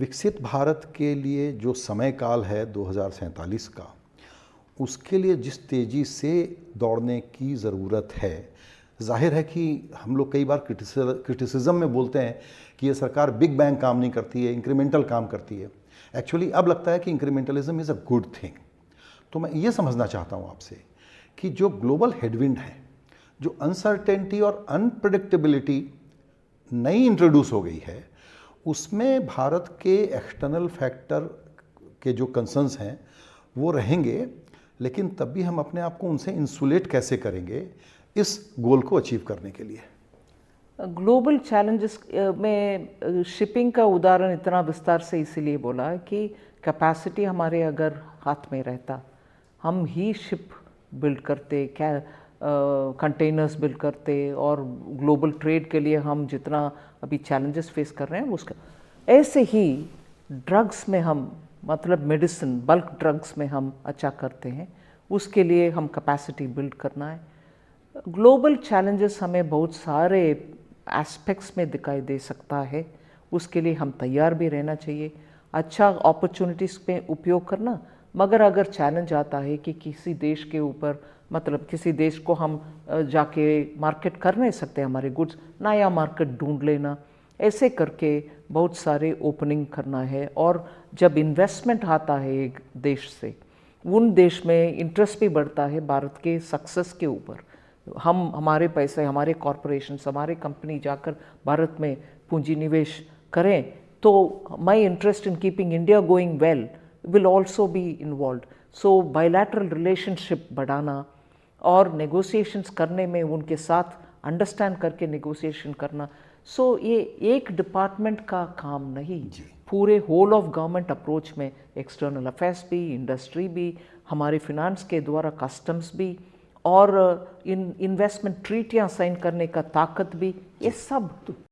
विकसित भारत के लिए जो समय काल है 2047 का, उसके लिए जिस तेज़ी से दौड़ने की ज़रूरत है, जाहिर है कि हम लोग कई बार क्रिटिसिज्म में बोलते हैं कि ये सरकार बिग बैंग काम नहीं करती है, इंक्रीमेंटल काम करती है। एक्चुअली अब लगता है कि इंक्रीमेंटलिज्म इज़ अ गुड थिंग। तो मैं ये समझना चाहता हूँ आपसे कि जो ग्लोबल हेडविंड है, जो अनसर्टेनिटी और अनप्रेडिक्टेबिलिटी नई इंट्रोड्यूस हो गई है, उसमें भारत के एक्सटर्नल फैक्टर के जो कंसर्न्स हैं वो रहेंगे, लेकिन तब भी हम अपने आप को उनसे इंसुलेट कैसे करेंगे इस गोल को अचीव करने के लिए। ग्लोबल चैलेंजेस में शिपिंग का उदाहरण इतना विस्तार से इसीलिए बोला कि कैपेसिटी हमारे अगर हाथ में रहता, हम ही शिप बिल्ड करते, कंटेनर्स बिल्ड करते, और ग्लोबल ट्रेड के लिए हम जितना अभी चैलेंजेस फेस कर रहे हैं उसका, ऐसे ही ड्रग्स में हम, मतलब मेडिसिन बल्क ड्रग्स में हम अच्छा करते हैं, उसके लिए हम कैपेसिटी बिल्ड करना है। ग्लोबल चैलेंजेस हमें बहुत सारे एस्पेक्ट्स में दिखाई दे सकता है, उसके लिए हम तैयार भी रहना चाहिए, अच्छा अपॉर्चुनिटीज़ पे उपयोग करना। मगर अगर चैलेंज आता है कि किसी देश के ऊपर, मतलब किसी देश को हम जाके मार्केट कर नहीं सकते हमारे गुड्स, नया मार्केट ढूंढ लेना, ऐसे करके बहुत सारे ओपनिंग करना है। और जब इन्वेस्टमेंट आता है एक देश से, उन देश में इंटरेस्ट भी बढ़ता है भारत के सक्सेस के ऊपर। हम हमारे पैसे, हमारे कॉरपोरेशंस, हमारे कंपनी जाकर भारत में पूंजी निवेश करें, तो my interest in keeping India going well will also be involve. So bilateral relationship बढ़ाना और नेगोशिएशंस करने में उनके साथ अंडरस्टैंड करके नेगोशिएशन करना। सो ये एक डिपार्टमेंट का काम नहीं, पूरे होल ऑफ गवर्नमेंट अप्रोच में एक्सटर्नल अफेयर्स भी, इंडस्ट्री भी, हमारे फिनांस के द्वारा कस्टम्स भी, और इन्वेस्टमेंट ट्रीटियाँ साइन करने का ताकत भी, ये सब